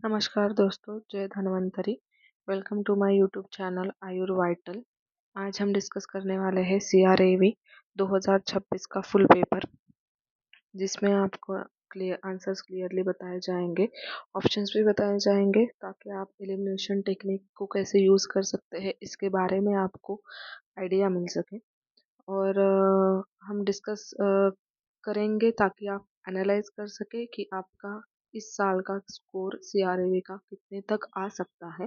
नमस्कार दोस्तों, जय Dhanvantari. Welcome to my YouTube channel Ayur vital. आज हम डिस्कस करने वाले हैं CRAV 2026 का फुल पेपर, जिसमें आपको आंसर्स क्लियरली बताए जाएंगे, ऑप्शंस भी बताए जाएंगे, ताकि आप एलिमिनेशन टेक्निक को कैसे यूज़ कर सकते हैं इसके बारे में आपको आइडिया मिल सके। और हम डिस्कस करेंगे ताकि आप एनालाइज कर सके कि आपका इस साल का स्कोर CRAV का कितने तक आ सकता है।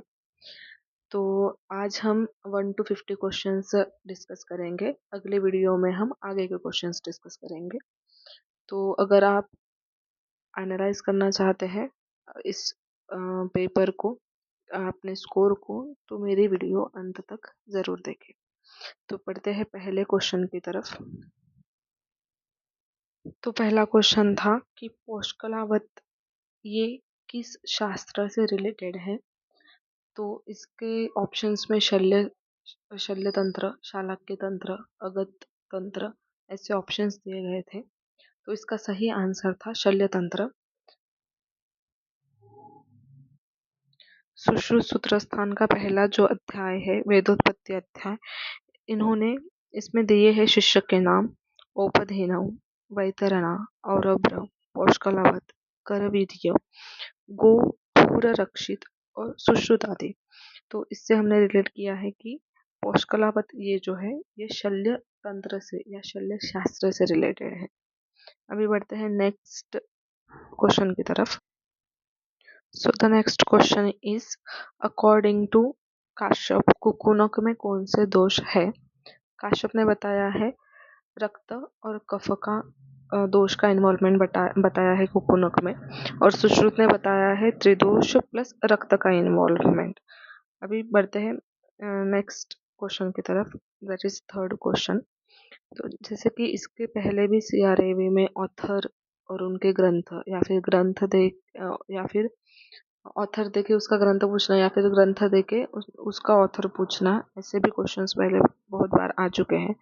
तो आज हम 1 to 50 क्वेश्चंस डिस्कस करेंगे। अगले वीडियो में हम आगे के क्वेश्चंस डिस्कस करेंगे। तो अगर आप एनालाइज करना चाहते हैं इस पेपर को, अपने स्कोर को, तो मेरी वीडियो अंत तक ज़रूर देखें। तो पढ़ते हैं पहले क्वेश्चन की तरफ। तो पहला क्वेश्चन था कि पोषकलावत ये किस शास्त्र से रिलेटेड है। तो इसके ऑप्शंस में शल्य तंत्र, शालाक्य तंत्र, अगत तंत्र, ऐसे ऑप्शंस दिए गए थे। तो इसका सही आंसर था शल्य तंत्र। सुश्रुत सूत्रस्थान का पहला जो अध्याय है, वेदोत्पत्ति अध्याय, इन्होंने इसमें दिए हैं शिष्य के नाम: औपधेनव, वैतरणा, औरभ्र, पोषकलावत, करवीर्य, गो, भूर रक्षित और सुश्रुत आदि। तो इससे हमने रिलेट किया है कि पोषकलावत ये जो है ये शल्य तंत्र से या शल्य शास्त्र से रिलेटेड है। अभी बढ़ते हैं नेक्स्ट क्वेश्चन की तरफ। So the next question is, according to Kashyap, कुकुनक में कौन से दोष है। काश्यप ने बताया है रक्त और कफ का दोष का इन्वॉल्वमेंट बताया है कुकुनक में, और सुश्रुत ने बताया है त्रिदोष प्लस रक्त का इन्वॉल्वमेंट। अभी बढ़ते हैं नेक्स्ट क्वेश्चन की तरफ, दैट इज थर्ड क्वेश्चन। तो जैसे कि इसके पहले भी CRAV में ऑथर और उनके ग्रंथ, या फिर ग्रंथ देख या फिर ऑथर देके उसका ग्रंथ पूछना, या फिर ग्रंथ देके उसका ऑथर पूछना, ऐसे भी क्वेश्चंस पहले बहुत बार आ चुके हैं।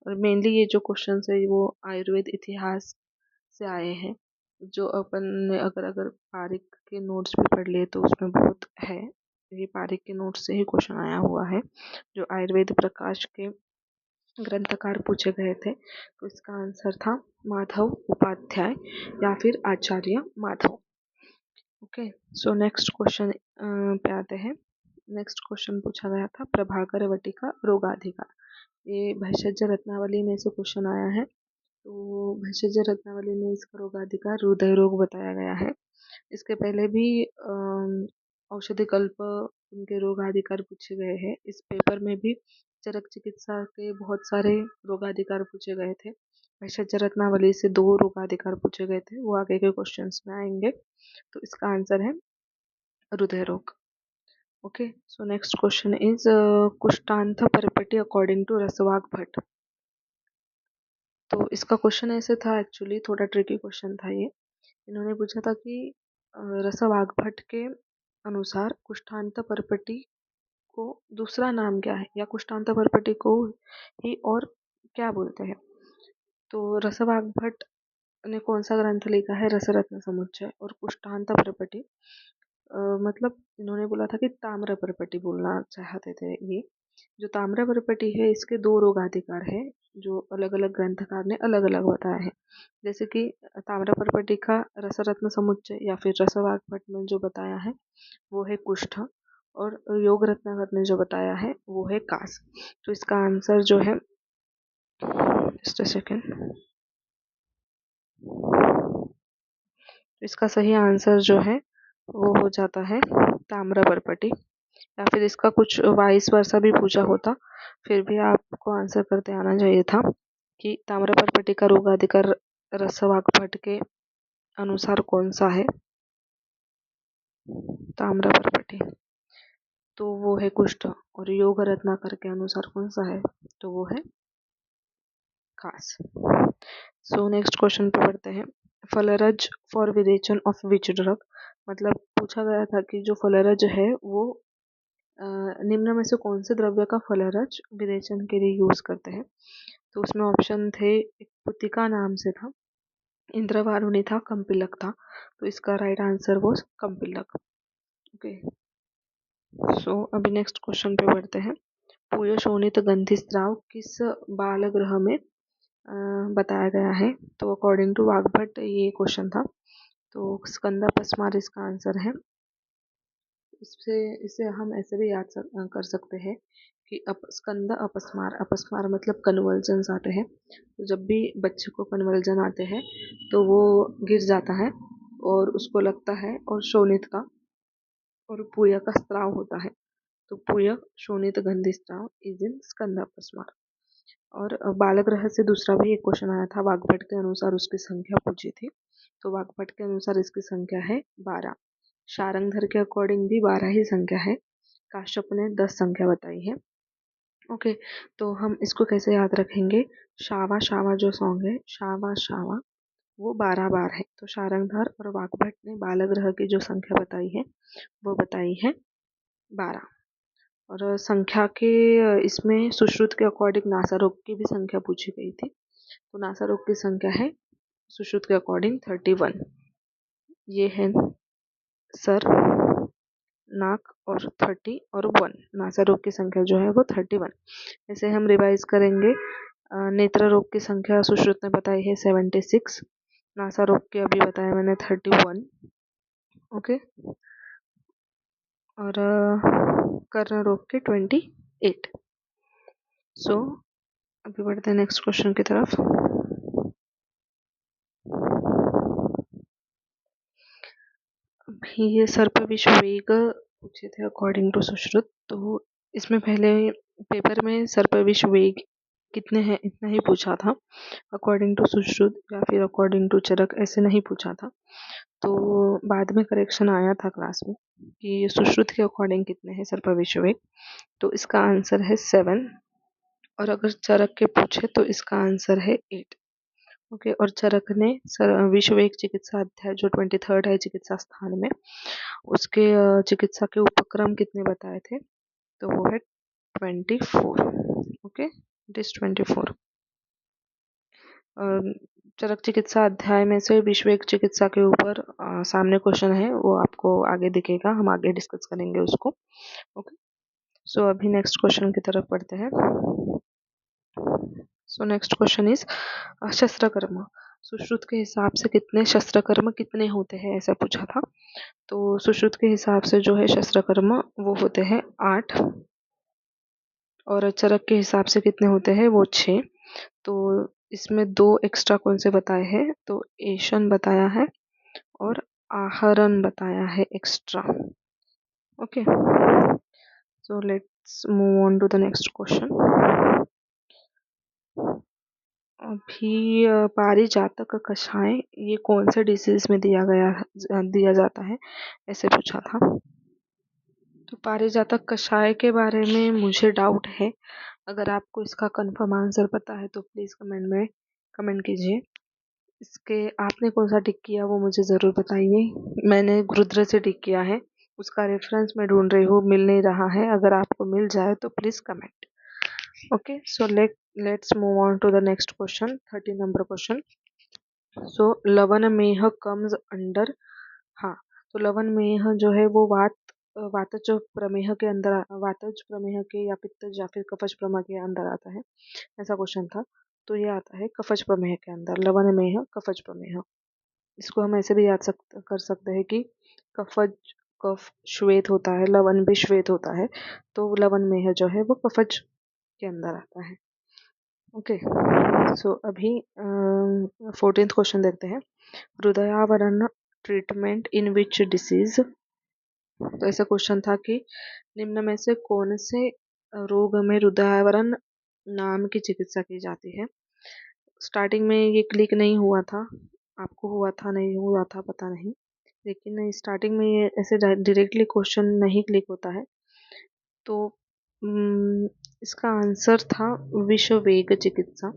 और मेनली ये जो क्वेश्चंस है वो आयुर्वेद इतिहास से आए हैं, जो अपन ने अगर अगर पारिक के नोट्स भी पढ़ लिए तो उसमें बहुत है। ये पारिक के नोट्स से ही क्वेश्चन आया हुआ है, जो आयुर्वेद प्रकाश के ग्रंथकार पूछे गए थे। तो इसका आंसर था माधव उपाध्याय या फिर Acharya Madhav. Okay, so next question पे आते हैं। नेक्स्ट क्वेश्चन पूछा गया था प्रभाकर वटिका रोगाधिकार। ये भैषज रत्नावली में से क्वेश्चन आया है। तो भैषज रत्नावली में इसका रोगाधिकार हृदय रोग बताया गया है। इसके पहले भी औषधि कल्प उनके रोगाधिकार पूछे गए हैं। इस पेपर में भी चरक चिकित्सा के बहुत सारे रोगाधिकार पूछे गए थे। भैषज रत्नावली से 2 रोगाधिकार पूछे गए थे, वो आगे के क्वेश्चंस में आएंगे। तो इसका आंसर है हृदय रोग। Okay, so next question is कुष्ठांत परपटी अकॉर्डिंग टू रसवाक भट्ट। तो इसका क्वेश्चन ऐसे था, एक्चुअली थोड़ा ट्रिकी क्वेश्चन था ये। इन्होंने पूछा था कि रसवाक भट्ट के अनुसार कुष्ठांत परपटी को दूसरा नाम क्या है, या कुष्ठांत परपटी को ही और क्या बोलते हैं। तो रसवाक भट्ट ने कौन सा ग्रंथ लिखा है, रसरत्न समुच्चय, और कुष्ठांत परपटी मतलब इन्होंने बोला था कि ताम्र परपटी बोलना चाहते थे। ये जो ताम्र परपटी है, इसके 2 रोगाधिकार है, जो अलग अलग ग्रंथकार ने अलग अलग बताया है। जैसे कि ताम्र परपटी का रसरत्न समुच्चय या फिर रसवाक भट्ट ने जो बताया है वो है कुष्ठ, और योग रत्नाकर ने जो बताया है वो है कास। तो इसका आंसर जो है, जस्ट अ सेकेंड, इसका सही आंसर जो है वो हो जाता है ताम्र परपटी। या फिर इसका कुछ वाइस वर्सा भी पूछा होता, फिर भी आपको आंसर करते आना चाहिए था कि ताम्र परपटी का रोगाधिकार रसवाक भट्ट के अनुसार कौन सा है, ताम्र परपटी, तो वो है कुष्ठ, और योग रत्नाकर के अनुसार कौन सा है, तो वो है कास। सो नेक्स्ट क्वेश्चन पे बढ़ते हैं। फलरज फॉर विरेचन ऑफ विच ड्रग। मतलब पूछा गया था कि जो फलरज है वो निम्न में से कौन से द्रव्य का फलरज विरेचन के लिए यूज करते हैं। तो उसमें ऑप्शन थे, एक पुतिका नाम से था, इंद्रवारुणी था, कंपिलक था। तो इसका राइट आंसर वो कंपिलक। ओके, सो अभी नेक्स्ट क्वेश्चन पे बढ़ते हैं। पूय शोणित गंधी स्राव किस बाल ग्रह में बताया गया है? तो अकॉर्डिंग टू वाग्भट ये क्वेश्चन था। तो स्कंद अपस्मार इसका आंसर है। इससे इसे हम ऐसे भी याद कर सकते हैं कि स्कंद अपस्मार, अपस्मार मतलब कन्वर्जन्स आते हैं। तो जब भी बच्चे को कन्वर्जन आते हैं तो वो गिर जाता है और उसको लगता है, और शोणित का और पूय का स्त्राव होता है। तो पूय शोणित गंधी स्त्राव इज इन स्कंद अपस्मार। और बालग्रह से दूसरा भी एक क्वेश्चन आया था, वाग्भट के अनुसार उसकी संख्या पूछी थी। तो वाग्भट के अनुसार इसकी संख्या है 12। शारंगधर के अकॉर्डिंग भी 12 ही संख्या है। काश्यप ने 10 संख्या बताई है। ओके, तो हम इसको कैसे याद रखेंगे? शावा शावा जो सॉन्ग है, शावा शावा, वो 12 बार है। तो शारंगधर और वाग्भट ने बालग्रह की जो संख्या बताई है वो बताई है 12। और संख्या के इसमें सुश्रुत के अकॉर्डिंग नासारोग की भी संख्या पूछी गई थी। तो नासारोग की संख्या है सुश्रुत के अकॉर्डिंग 31। ये है सर, नाक और 30 और 1। नासा रोग की संख्या जो है वो 31। इसे हम रिवाइज करेंगे। नेत्र रोग की संख्या सुश्रुत ने बताई है 76। नासा रोग की अभी बताया मैंने 31। ओके, और कर्ण रोग के 28। सो अभी बढ़ते हैं नेक्स्ट क्वेश्चन की तरफ। अभी ये सर्प विश्व वेग पूछे थे अकॉर्डिंग टू सुश्रुत। तो इसमें पहले पेपर में सर्प विश्व वेग कितने हैं इतना ही पूछा था अकॉर्डिंग टू सुश्रुत, या फिर अकॉर्डिंग टू चरक ऐसे नहीं पूछा था। तो बाद में करेक्शन आया था क्लास में कि सुश्रुत के अकॉर्डिंग कितने हैं सर्प विश्व वेग। तो इसका आंसर है 7। और अगर चरक के पूछे तो इसका आंसर है 8। ओके, और चरक ने विश्व एक चिकित्सा अध्याय जो 23rd है चिकित्सा स्थान में, उसके चिकित्सा के उपक्रम कितने बताए थे? तो वो है 24। Okay, it is 24। चरक चिकित्सा अध्याय में से विश्व एक चिकित्सा के ऊपर सामने क्वेश्चन है, वो आपको आगे दिखेगा, हम आगे डिस्कस करेंगे उसको। ओके, सो अभी नेक्स्ट क्वेश्चन की तरफ बढ़ते हैं। सो नेक्स्ट क्वेश्चन इज शस्त्रकर्म। सुश्रुत के हिसाब से कितने शस्त्रकर्म कितने होते हैं ऐसा पूछा था। तो सुश्रुत के हिसाब से जो है शस्त्रकर्म वो होते हैं 8, और चरक के हिसाब से कितने होते हैं वो 6। तो इसमें 2 एक्स्ट्रा कौन से बताए हैं? तो एशन बताया है और आहरण बताया है extra. Okay, so let's move on to the next question. अभी पारिजातक कषाय ये कौन से डिसीज में दिया जाता है ऐसे पूछा था। तो पारिजातक कषाय के बारे में मुझे डाउट है। अगर आपको इसका कंफर्म आंसर पता है तो प्लीज़ कमेंट में कमेंट कीजिए। इसके आपने कौन सा टिक किया वो मुझे ज़रूर बताइए। मैंने रुद्र से टिक किया है, उसका रेफरेंस मैं ढूंढ रही हूँ, मिल नहीं रहा है। अगर आपको मिल जाए तो please comment. Okay, so let's move on to the next question, 30 number question. So लवन मेह कम्स अंडर, हाँ, तो लवन मेह जो है वो वातज प्रमेह के अंदर, वातज प्रमेह के या पित्तज या फिर कफज प्रमेह के अंदर आता है, ऐसा क्वेश्चन था। तो ये आता है कफज प्रमेह के अंदर, लवन मेह कफज प्रमेह। इसको हम ऐसे भी कर सकते हैं कि कफज, कफ श्वेत होता है, लवन भी श्वेत होता है, तो लवन मेह जो है वो कफज के अंदर आता है। ओके, सो अभी 14th क्वेश्चन देखते हैं। हृदयावरण ट्रीटमेंट इन विच डिसीज। तो ऐसा क्वेश्चन था कि निम्न में से कौन से रोग में हृदयावरण नाम की चिकित्सा की जाती है। स्टार्टिंग में ये क्लिक नहीं हुआ था, आपको हुआ था नहीं हुआ था पता नहीं, लेकिन स्टार्टिंग में ये ऐसे डायरेक्टली क्वेश्चन नहीं क्लिक होता है। तो इसका आंसर था विश्व वेग चिकित्सा।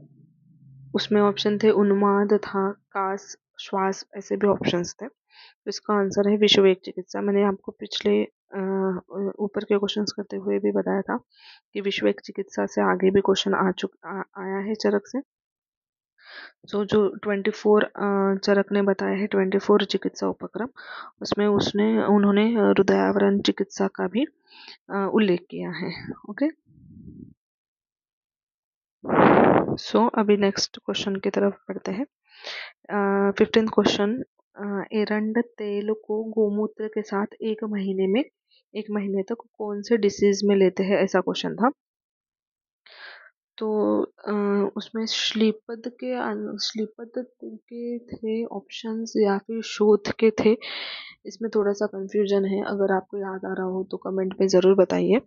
उसमें ऑप्शन थे उन्माद था, कास, श्वास, ऐसे भी ऑप्शंस थे। तो इसका आंसर है विश्व वेग चिकित्सा। मैंने आपको पिछले ऊपर के क्वेश्चंस करते हुए भी बताया था कि विश्व वेग चिकित्सा से आगे भी क्वेश्चन आया है चरक से। सो जो 24 चरक ने बताया है, 24 चिकित्सा उपक्रम, उसमें उन्होंने हृदयावरण चिकित्सा का भी उल्लेख किया है। ओके, सो अभी नेक्स्ट क्वेश्चन की तरफ बढ़ते हैं। 15th क्वेश्चन, एरंड तेल को गोमूत्र के साथ एक महीने तक कौन से डिसीज में लेते हैं, ऐसा क्वेश्चन था। तो उसमें श्लीपद के थे ऑप्शंस या फिर शोथ के थे, इसमें थोड़ा सा कंफ्यूजन है। अगर आपको याद आ रहा हो तो कमेंट में ज़रूर बताइए।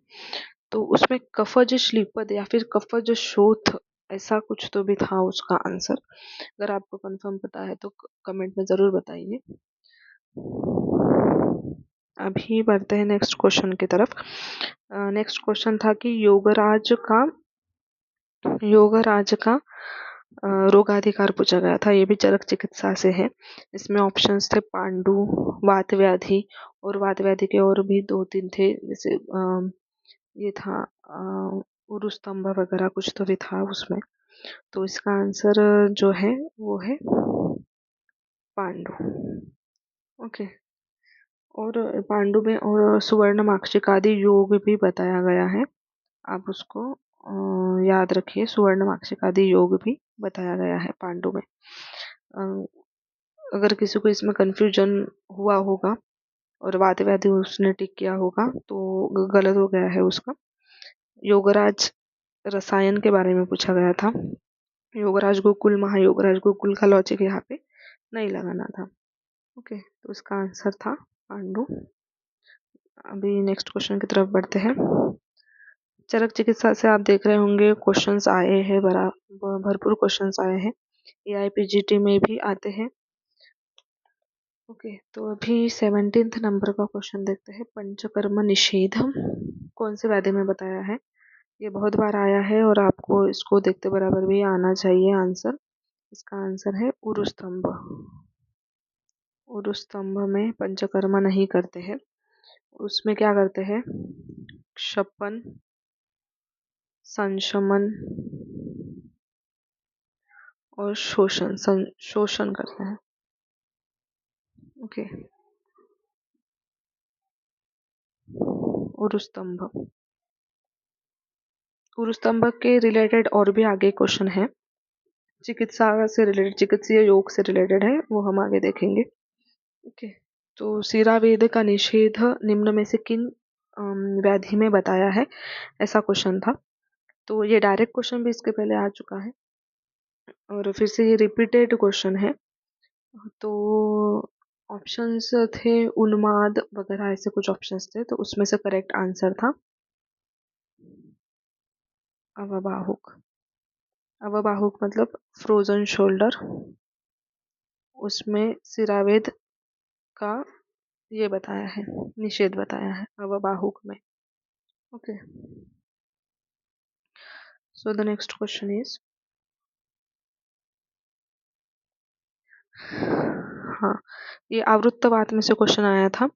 तो उसमें कफज श्लीपद या फिर कफज शोथ, ऐसा कुछ तो भी था उसका आंसर। अगर आपको कंफर्म पता है तो कमेंट में ज़रूर बताइए। अभी बढ़ते हैं नेक्स्ट क्वेश्चन की तरफ। नेक्स्ट क्वेश्चन था कि योगराज का रोगाधिकार पूछा गया था। ये भी चरक चिकित्सा से है। इसमें ऑप्शंस थे पांडु, वात व्याधि, और वात व्याधि के और भी 2-3 थे, जैसे ये था उरुस्तंभ वगैरह कुछ तो भी था उसमें। तो इसका आंसर जो है वो है पांडु। ओके, और पांडु में और सुवर्ण माक्षिक आदि योग भी बताया गया है। आप उसको याद रखिए, सुवर्ण माक्षिक आदि योग भी बताया गया है पांडु में। अगर किसी को इसमें कंफ्यूजन हुआ होगा और वाद व्याधि उसने टिक किया होगा तो गलत हो गया है उसका। योगराज रसायन के बारे में पूछा गया था। योगराज गोकुल, महायोगराज गोकुल का लॉजिक यहाँ पे नहीं लगाना था। ओके, तो इसका आंसर था पांडु। अभी नेक्स्ट क्वेश्चन की तरफ बढ़ते हैं। चरक चिकित्सा से आप देख रहे होंगे क्वेश्चंस आए हैं, भरपूर क्वेश्चंस आए हैं, AIPGT में भी आते हैं। ओके, तो अभी 17th नंबर का क्वेश्चन देखते हैं। पंचकर्म निषेध कौन से व्याधि में बताया है? ये बहुत बार आया है और आपको इसको देखते बराबर भी आना चाहिए आंसर। इसका आंसर है उरुस्तंभ। उरुस्तंभ में पंचकर्म नहीं करते हैं, उसमें क्या करते हैं? क्षपन, संशमन और शोषण करते हैं। ओके, उरुस्तंभ के रिलेटेड और भी आगे क्वेश्चन है, चिकित्सा से रिलेटेड, चिकित्सीय योग से रिलेटेड है, वो हम आगे देखेंगे। ओके, तो सीरावेद का निषेध निम्न में से किन व्याधि में बताया है, ऐसा क्वेश्चन था। तो ये डायरेक्ट क्वेश्चन भी इसके पहले आ चुका है और फिर से ये रिपीटेड क्वेश्चन है। तो ऑप्शंस थे उन्माद वगैरह, ऐसे कुछ ऑप्शंस थे, तो उसमें से करेक्ट आंसर था अवबाहुक। अवबाहुक मतलब फ्रोजन शोल्डर, उसमें सिरावेद का ये बताया है, निषेध बताया है अवबाहुक में। Okay, so the next question is, हाँ, ये आवृत्तवात में से क्वेश्चन आया था।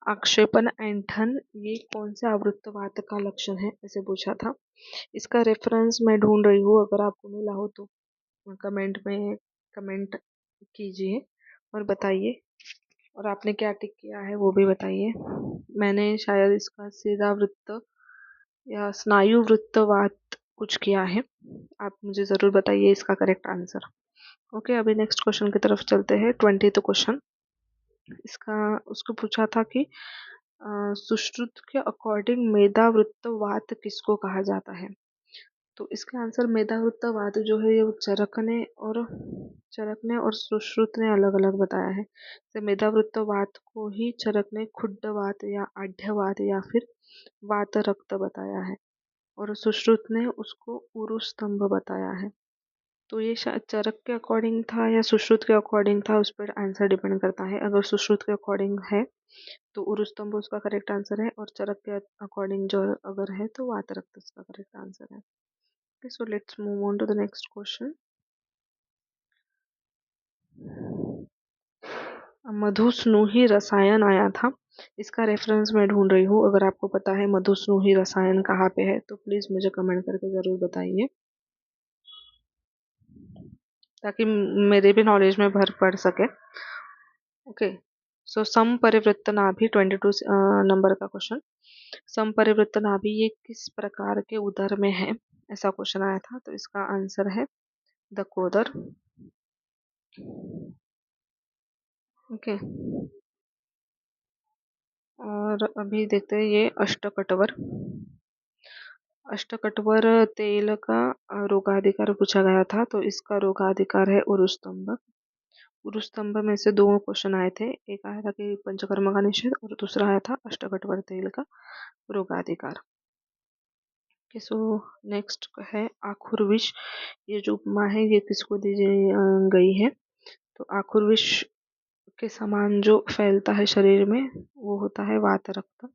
आक्षेपण ऐंठन ये कौन से आवृत्तवात का लक्षण है, ऐसे पूछा था। इसका रेफरेंस मैं ढूंढ रही हूँ, अगर आपको मिला हो तो कमेंट में कमेंट कीजिए और बताइए, और आपने क्या टिक किया है वो भी बताइए। मैंने शायद इसका सीधा वृत्त या स्नायु वृत्तवात कुछ किया है, आप मुझे ज़रूर बताइए इसका करेक्ट आंसर। ओके, अभी नेक्स्ट क्वेश्चन की तरफ चलते हैं। 20th क्वेश्चन, इसका उसको पूछा था कि सुश्रुत के अकॉर्डिंग मेधावृत्तवात किसको कहा जाता है? तो इसका आंसर मेधावृत्तवात जो है ये चरक ने और सुश्रुत ने अलग अलग बताया है। तो मेधावृत्तवात को ही चरक ने खुड्डवात या आढ्यवात या फिर वात रक्त बताया है, और सुश्रुत ने उसको उरुस्तंभ बताया है। तो ये शायद चरक के अकॉर्डिंग था या सुश्रुत के अकॉर्डिंग था, उस पर आंसर डिपेंड करता है। अगर सुश्रुत के अकॉर्डिंग है तो उरुस्तंभ उसका करेक्ट आंसर है, और चरक के अकॉर्डिंग जो अगर है तो वात रक्त उसका करेक्ट आंसर है। Okay, so let's move on to the next question. मधुस्नूही रसायन आया था, इसका रेफरेंस मैं ढूंढ रही हूँ। अगर आपको पता है मधुस्नूही रसायन कहाँ पे है तो प्लीज़ मुझे कमेंट करके ज़रूर बताइए। ताकि मेरे भी नॉलेज में भर पड़ सके। ओके, सो सम परिवृत्त नाभि 22 नंबर का क्वेश्चन। सम परिवृत्त नाभि ये किस प्रकार के उदर में है, ऐसा क्वेश्चन आया था। तो इसका आंसर है दकोदर। ओके, और अभी देखते हैं ये अष्टकटवर। अष्टकटवर तेल का रोगाधिकार पूछा गया था। तो इसका रोगाधिकार है उरुस्तंभ। उरुस्तंभ में से दो क्वेश्चन आए थे, एक आया था कि पंचकर्म का निषेध और दूसरा आया था अष्टकटवर तेल का रोगाधिकार। सो नेक्स्ट है आखुर विष। ये जो उपमा है ये किसको दी गई है। तो आखुर विष के समान जो फैलता है शरीर में वो होता है वात रक्त।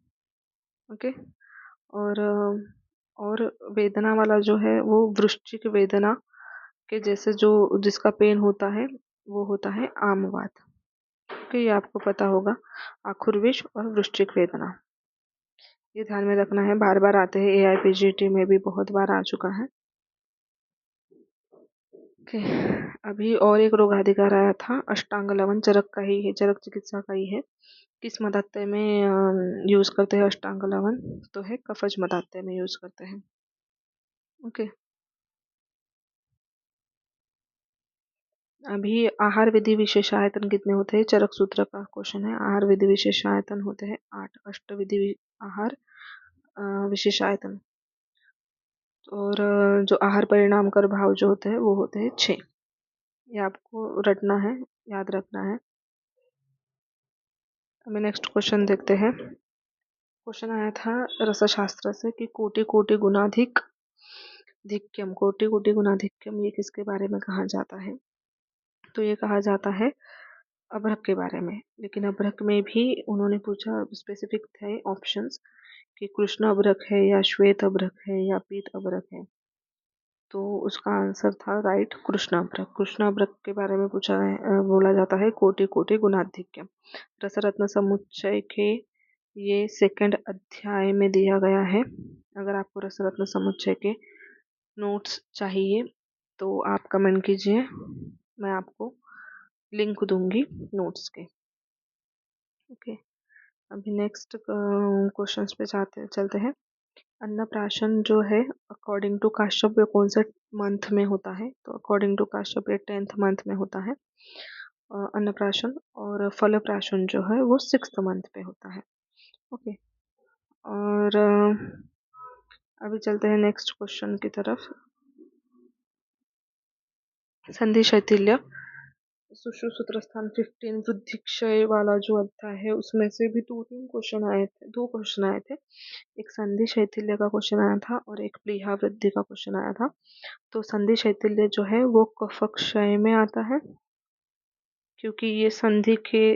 ओके, और वेदना वाला जो है वो वृश्चिक वेदना के जैसे जो जिसका पेन होता है वो होता है आमवात। ओके, ये आपको पता होगा, आखुर विष और वृश्चिक वेदना, ये ध्यान में रखना है, बार बार आते हैं, AIPGT में भी बहुत बार आ चुका है। ओके, अभी और एक रोगाधिकार आया था अष्टांग लवन, चरक का ही है, चरक चिकित्सा का ही है। किस मदात्य में यूज करते हैं अष्टांग लवन, तो है कफज मदात्य में यूज करते हैं। ओके, अभी आहार विधि विशेष आयतन कितने होते हैं, चरक सूत्र का क्वेश्चन है। आहार विधि विशेष आयतन होते हैं 8, अष्ट विधि आहार विशेष आयतन, और जो आहार परिणाम कर भाव जो होते हैं वो होते हैं 6। ये आपको रटना है, याद रखना है। हमें नेक्स्ट क्वेश्चन देखते हैं। क्वेश्चन आया था रसशास्त्र से कि कोटि कोटि गुणाधिक धिक्यम, कोटि कोटि गुणाधिक्यम ये किसके बारे में कहा जाता है। तो ये कहा जाता है अभ्रक के बारे में। लेकिन अभ्रक में भी उन्होंने पूछा, स्पेसिफिक थे ऑप्शंस कि कृष्ण अभ्रक है या श्वेत अभ्रक है या पीत अभ्रक है। तो उसका आंसर था राइट कृष्ण अभ्रक। कृष्ण अभ्रक के बारे में पूछा है, बोला जाता है कोटि कोटि गुणाधिक्यम। रसरत्न समुच्चय के ये सेकंड अध्याय में दिया गया है। अगर आपको रसरत्न समुच्चय के नोट्स चाहिए तो आप कमेंट कीजिए, मैं आपको लिंक दूंगी नोट्स के। ओके, अभी नेक्स्ट क्वेश्चंस पे चलते हैं। अन्नप्राशन जो है अकॉर्डिंग टू काश्यप कौन से मंथ में होता है। तो according to Kashyap 10th month में होता है अन्नप्राशन, और फलप्राशन जो है वो 6th मंथ पे होता है। ओके, और अभी चलते हैं नेक्स्ट क्वेश्चन की तरफ। संधि शैथिल्य सुश्रुतसूत्र स्थान 15 वृद्धि क्षय वाला जो अध्याय है उसमें से भी दो क्वेश्चन आए थे। एक संधि शैथिल्य का क्वेश्चन आया था और एक प्लीहा वृद्धि का क्वेश्चन आया था। तो संधि शैथिल्य जो है वो कफ क्षय में आता है, क्योंकि ये संधि के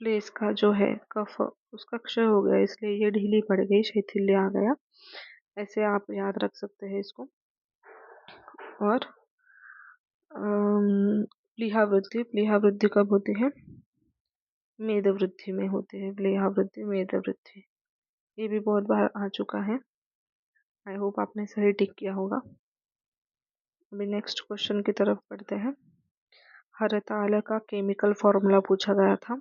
प्लेस का जो है कफ उसका क्षय हो गया, इसलिए ये ढीली पड़ गई, शैथिल्य आ गया। ऐसे आप याद रख सकते हैं इसको। और प्लीहा वृद्धि कब होती है, मेद वृद्धि में होती है। प्लीहा वृद्धि, मेद वृद्धि, ये भी बहुत बार आ चुका है। आई होप आपने सही टिक किया होगा। अभी नेक्स्ट क्वेश्चन की तरफ बढ़ते हैं। हरताल का केमिकल फॉर्मूला पूछा गया था।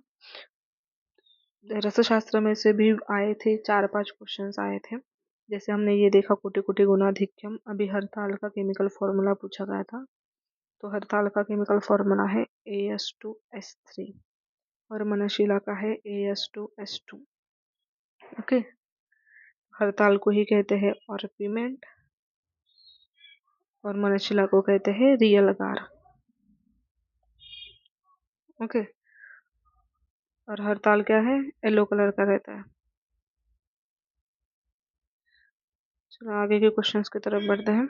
रसशास्त्र में से भी आए थे, 4-5 क्वेश्चंस आए थे। जैसे हमने ये देखा कोटि कोटि गुणाधिक्यम। अभी हरताल का केमिकल फॉर्मूला पूछा गया था। तो हरताल का केमिकल फॉर्मूला है AS2S3 और मनशिला का है AS2S2। ओके, हरताल को ही कहते हैं ऑर्पिमेंट और मनशिला को कहते हैं रियल गार। ओके, और हरताल क्या है, येलो कलर का रहता है। चलो आगे के क्वेश्चंस की तरफ बढ़ते हैं।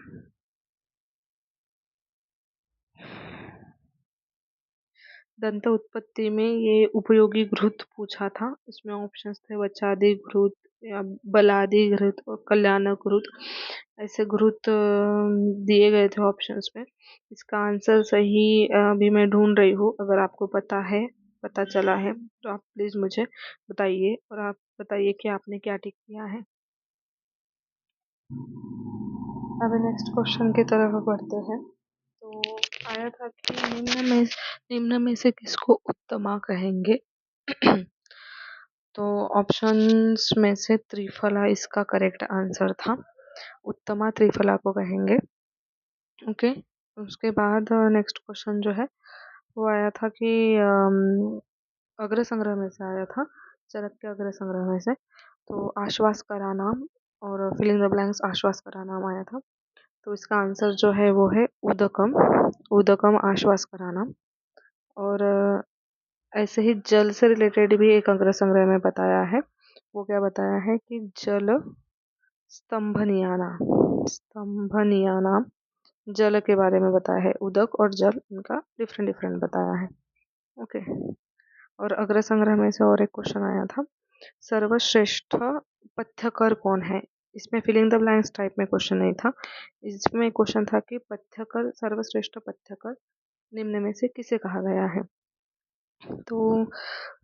दंत उत्पत्ति में ये उपयोगी घृत पूछा था। इसमें ऑप्शंस थे वचादि घृत या बलादि घृत और कल्याण घृत, ऐसे घृत दिए गए थे ऑप्शंस में। इसका आंसर सही अभी मैं ढूंढ रही हूँ, अगर आपको पता चला है तो आप प्लीज मुझे बताइए, और आप बताइए कि आपने क्या टिक किया है। अभी नेक्स्ट क्वेश्चन की तरफ बढ़ते हैं। तो आया था कि निम्न में से किसको उत्तमा कहेंगे। तो ऑप्शंस में से त्रिफला इसका करेक्ट आंसर था। उत्तमा त्रिफला को कहेंगे। ओके, उसके बाद नेक्स्ट क्वेश्चन जो है वो आया था कि अग्र संग्रह में से आया था, चरक के अग्र संग्रह में से। तो आश्वास करा नाम और फिलिंग द ब्लैंक्स आश्वास करा नाम आया था। तो इसका आंसर जो है वो है उदकम। उदकम आश्वास करा नाम। और ऐसे ही जल से रिलेटेड भी एक अग्र संग्रह में बताया है। वो क्या बताया है कि जल स्तंभनियाना जल के बारे में बताया है। उदक और जल इनका डिफरेंट डिफरेंट बताया है। ओके, और अग्र संग्रह में से और एक क्वेश्चन आया था, सर्वश्रेष्ठ पथ्यकर कौन है। इसमें फिलिंग द ब्लैंक्स टाइप में क्वेश्चन नहीं था। इसमें क्वेश्चन था कि पथ्यकर सर्वश्रेष्ठ पथ्यकर निम्न में से किसे कहा गया है। तो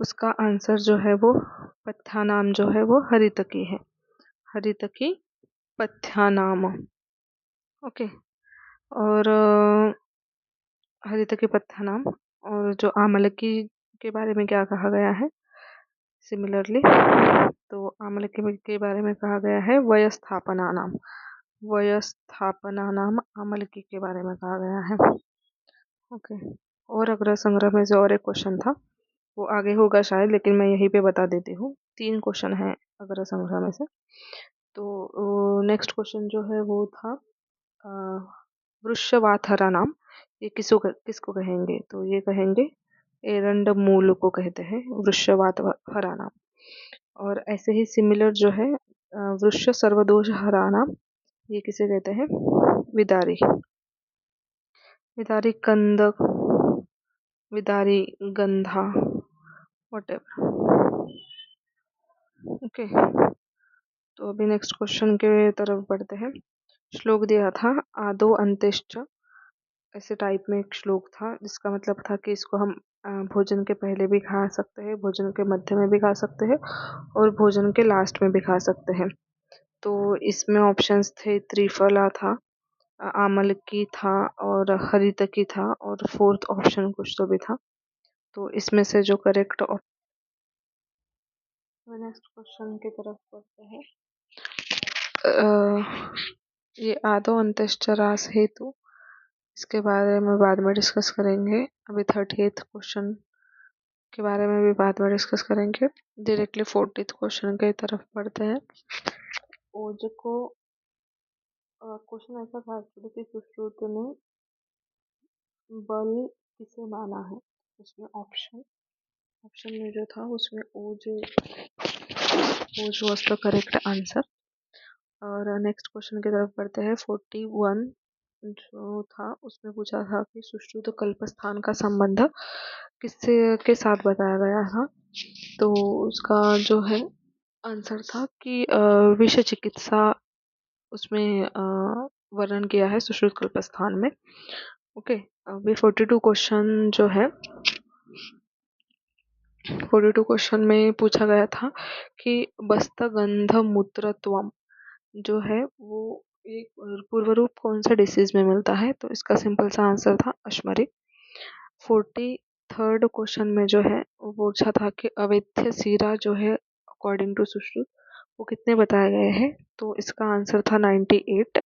उसका आंसर जो है वो पथ्यानाम जो है वो हरितकी है। हरितकी पथ्यानाम। ओके, और हरितकी पथ्यानाम। और जो आमलकी के बारे में क्या कहा गया है सिमिलरली, तो आमलकी के बारे में कहा गया है वयस्थापना नाम। वयस्थापना नाम आमलकी के बारे में कहा गया है। ओके, और अग्र संग्रह में जो और एक क्वेश्चन था वो आगे होगा शायद, लेकिन मैं यहीं पे बता देती हूँ। 3 क्वेश्चन हैं अग्र संग्रह में से। तो नेक्स्ट क्वेश्चन जो है वो था वृषवाथरा नाम। ये किसको कहेंगे, तो ये कहेंगे एरंड मूल को कहते हैं वृषवाथरा नाम। और ऐसे ही सिमिलर जो है वृक्ष सर्वदोष हरा नाम, ये किसे कहते हैं विदारी। विदारी कंदक, विदारी गंधा, वटेवर। ओके, तो अभी नेक्स्ट क्वेश्चन के तरफ बढ़ते हैं। श्लोक दिया था आदो अंत्येश्च, ऐसे टाइप में एक श्लोक था जिसका मतलब था कि इसको हम भोजन के पहले भी खा सकते हैं, भोजन के मध्य में भी खा सकते हैं और भोजन के लास्ट में भी खा सकते हैं। तो इसमें ऑप्शंस थे त्रिफला था, आमलकी था और हरितकी था और फोर्थ ऑप्शन कुछ तो भी था। तो इसमें से जो करेक्ट नेक्स्ट क्वेश्चन की तरफ बढ़ते हैं। ये आदो अंत्येश्च रास हेतु, इसके बारे में बाद में डिस्कस करेंगे। अभी 38th क्वेश्चन के बारे में भी बाद में डिस्कस करेंगे। डायरेक्टली 40th क्वेश्चन की तरफ बढ़ते हैं। ओज को क्वेश्चन ऐसा था एक्चुअली कि सुश्रुत ने बल किसे माना है। उसमें ऑप्शन में जो था उसमें ओज वॉज द करेक्ट आंसर। और नेक्स्ट क्वेश्चन की तरफ बढ़ते हैं। 41 जो था उसमें पूछा था कि सुश्रुत कल्पस्थान का संबंध किससे के साथ बताया गया था। तो उसका जो है आंसर था कि विषय चिकित्सा उसमें वर्णन किया है सुश्रुत कल्पस्थान में। ओके, अभी 42 क्वेश्चन जो है 42 क्वेश्चन में पूछा गया था कि बस्त गंध मूत्रत्वम जो है वो एक पूर्व रूप कौन सा डिसीज में मिलता है। तो इसका सिंपल सा आंसर था अश्मरी। 43rd क्वेश्चन में जो है वो पूछा था कि अवैध सीरा जो है अकॉर्डिंग टू सुश्रुत वो कितने बताए गए हैं। तो इसका आंसर था 98।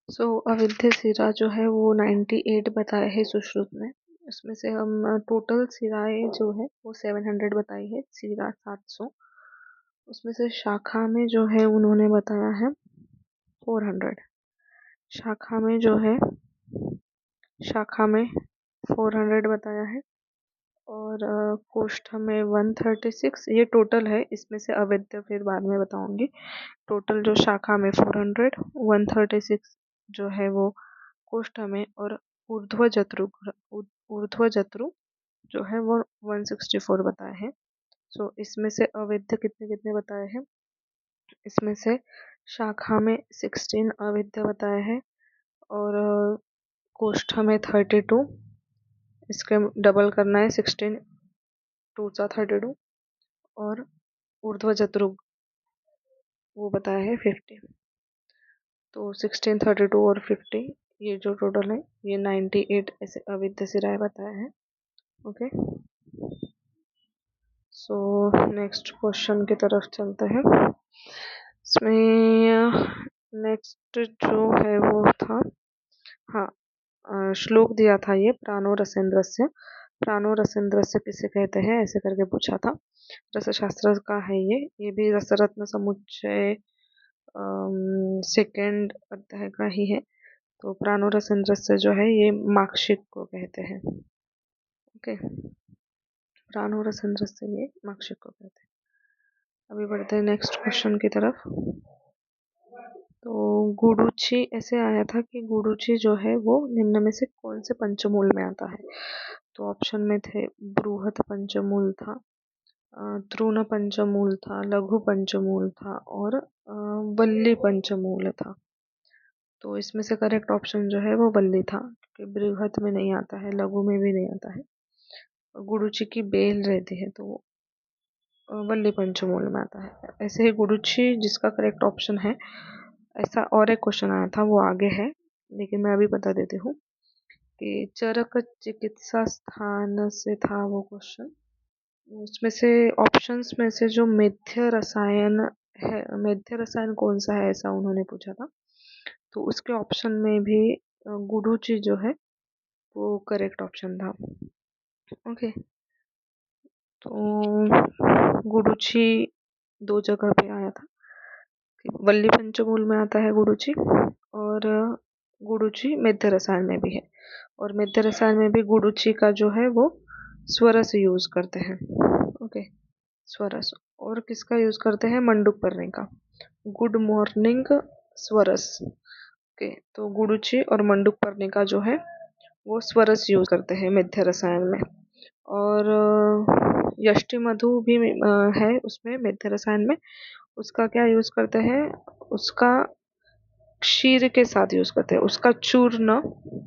सो अवैध सीरा जो है वो 98 बताए हैं सुश्रुत में। इसमें से हम टोटल सिराएं जो है वो 700 बताई है, सीरा 700। उसमें से शाखा में जो है उन्होंने बताया है 400। शाखा में जो है शाखा में 400 बताया है और कोष्ठ में 136। ये टोटल है, इसमें से अवैध फिर बाद में बताऊंगी। टोटल जो शाखा में 400, 136 जो है वो कोष्ठ में, और ऊर्ध्व जत्रु जो है वो 164 बताए हैं। सो इसमें से अवैध कितने कितने बताए हैं। इसमें से शाखा में 16 अवैध बताए हैं और कोष्ठ में 32। इसके डबल करना है, 16 2 सा 32 और ऊर्ध्व जत्रु वो बताया है 50। तो 16, 32 और 50 ये जो टोटल है ये 98 ऐसे अविद्या से राय बताया है। ओके, सो नेक्स्ट क्वेश्चन की तरफ चलते हैं। इसमें नेक्स्ट जो है वो था, हाँ, श्लोक दिया था ये प्राणो रसेंद्रस्य। प्राणो रसेंद्रस्य किसे कहते हैं ऐसे करके पूछा था। रसशास्त्र का है ये भी रसरत्न समुच्चय सेकेंड अध्याय का ही है। तो प्राणो रसेंद्रस्य जो है ये माक्षिक को कहते हैं। ओके, प्राणो रसेंद्रस्य ये माक्षिक को कहते हैं। अभी बढ़ते हैं नेक्स्ट क्वेश्चन की तरफ। तो गुडुची ऐसे आया था कि गुडुची जो है वो निम्न में से कौन से पंचमूल में आता है। तो ऑप्शन में थे बृहत पंचमूल था, तृण पंचमूल था, लघु पंचमूल था और वल्ली पंचमूल था। तो इसमें से करेक्ट ऑप्शन जो है वो वल्ली था, क्योंकि बृहत में नहीं आता है, लघु में भी नहीं आता है। गुडुची की बेल रहती है तो वल्ली पंचमूल में आता है। ऐसे ही गुडुची जिसका करेक्ट ऑप्शन है। ऐसा और एक क्वेश्चन आया था, वो आगे है लेकिन मैं अभी बता देती हूँ कि चरक चिकित्सा स्थान से था वो क्वेश्चन। उसमें से ऑप्शंस में से जो मेध्य रसायन है, मेध्य रसायन कौन सा है ऐसा उन्होंने पूछा था। तो उसके ऑप्शन में भी गुडुची जो है वो करेक्ट ऑप्शन था। ओके, तो गुडुची दो जगह पे आया था, वल्ली पंचमूल में आता है गुडुची और गुडुची मेध्य रसायन में भी है। और मेध्य रसायन में भी गुडुची का जो है वो स्वरस यूज करते हैं। ओके, स्वरस। और किसका यूज करते हैं, मंडूकपर्णी का, गुड मॉर्निंग स्वरस। ओके, तो गुडुची और मंडूकपर्णी का जो है वो स्वरस यूज करते हैं मेध्य रसायन में। और यष्टि मधु भी है उसमें मेध्य रसायन में, उसका क्या यूज करते हैं, उसका क्षीर के साथ यूज करते हैं, उसका चूर्ण,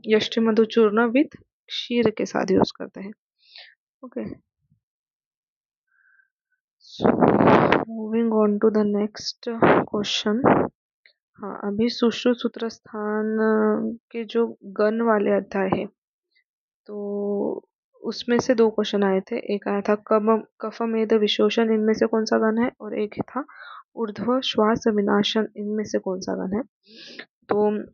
यष्टि मधु चूर्ण विद क्षीर के साथ यूज करते हैं। Okay, so moving on to the next question. हाँ, अभी सुश्रुत सूत्र स्थान के जो गण वाले अध्याय है तो उसमें से दो क्वेश्चन आए थे। एक आया था कफमेध विशोषण, इनमें से कौन सा गण है, और एक था ऊर्ध्व श्वास विनाशन, इनमें से कौन सा गण है। तो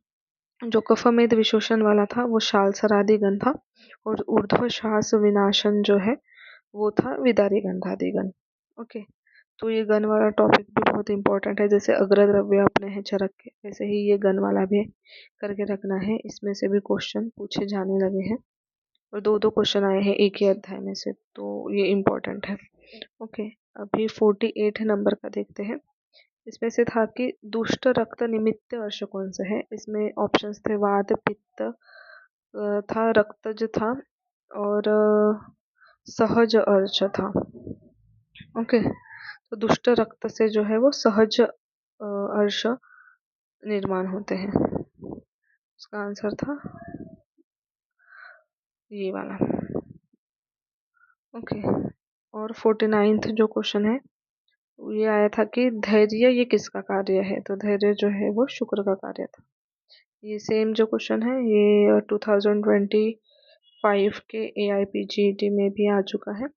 जो कफमेध विशोषण वाला था वो शालसरादि गण था और ऊर्ध्व श्वास विनाशन जो है वो था विदारी गंधादि गण। ओके, तो ये गण वाला टॉपिक भी बहुत इंपॉर्टेंट है। जैसे अग्रद्रव्य अपने हैं चरक के, वैसे ही ये गण वाला भी करके रखना है। इसमें से भी क्वेश्चन पूछे जाने लगे हैं और दो दो क्वेश्चन आए हैं एक ही अध्याय में से, तो ये इम्पोर्टेंट है। ओके, अभी 48 नंबर का देखते हैं। इसमें से था कि दुष्ट रक्त निमित्त अर्श कौन सा है। इसमें ऑप्शंस थे वात, पित्त था, रक्तज था और सहज अर्श था। ओके, तो दुष्ट रक्त से जो है वो सहज अर्श निर्माण होते हैं। उसका आंसर था ये वाला। ओके, और 49th जो क्वेश्चन है ये आया था कि धैर्य ये किसका कार्य है। तो धैर्य जो है वो शुक्र का कार्य था। ये सेम जो क्वेश्चन है ये 2025 के AIPGET में भी आ चुका है।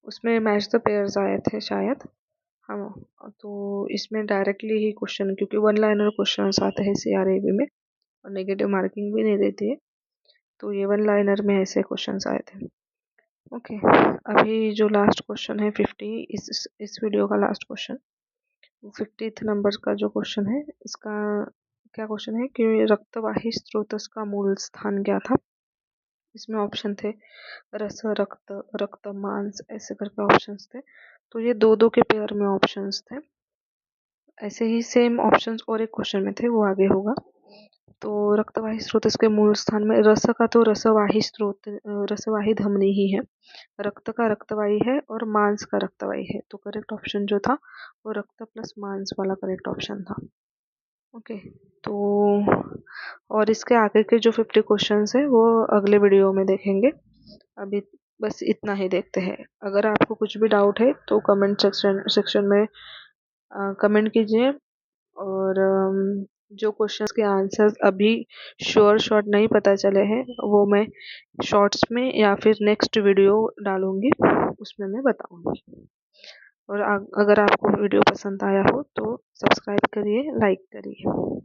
उसमें मैच द पेयर्स आए थे शायद। हाँ, तो इसमें डायरेक्टली ही क्वेश्चन, क्योंकि वन लाइनर क्वेश्चन आते हैं CRAB में और नेगेटिव मार्किंग भी नहीं देती है, तो ये वन लाइनर में ऐसे क्वेश्चन आए थे। ओके, अभी जो लास्ट क्वेश्चन है 50, इस वीडियो का लास्ट क्वेश्चन 50th नंबर का जो क्वेश्चन है, इसका क्या क्वेश्चन है कि रक्तवाही स्रोतस का मूल स्थान क्या था। इसमें ऑप्शन थे रस, रक्त, रक्त मांस, ऐसे करके ऑप्शंस थे। तो ये दो दो के पेयर में ऑप्शंस थे। ऐसे ही सेम ऑप्शंस और एक क्वेश्चन में थे, वो आगे होगा। तो रक्तवाही स्रोत इसके मूल स्थान में, रस का तो रसवाही स्रोत रसवाही धमनी ही है, रक्त का रक्तवाही है और मांस का रक्तवाही है। तो करेक्ट ऑप्शन जो था वो रक्त प्लस मांस वाला करेक्ट ऑप्शन था। ओके, तो और इसके आगे के जो 50 क्वेश्चंस है वो अगले वीडियो में देखेंगे। अभी बस इतना ही देखते हैं। अगर आपको कुछ भी डाउट है तो कमेंट सेक्शन में कमेंट कीजिए और जो क्वेश्चंस के आंसर्स अभी शॉर्ट नहीं पता चले हैं वो मैं शॉर्ट्स में या फिर नेक्स्ट वीडियो डालूंगी, उसमें मैं बताऊंगी। और अगर आपको वीडियो पसंद आया हो तो सब्सक्राइब करिए, लाइक करिए।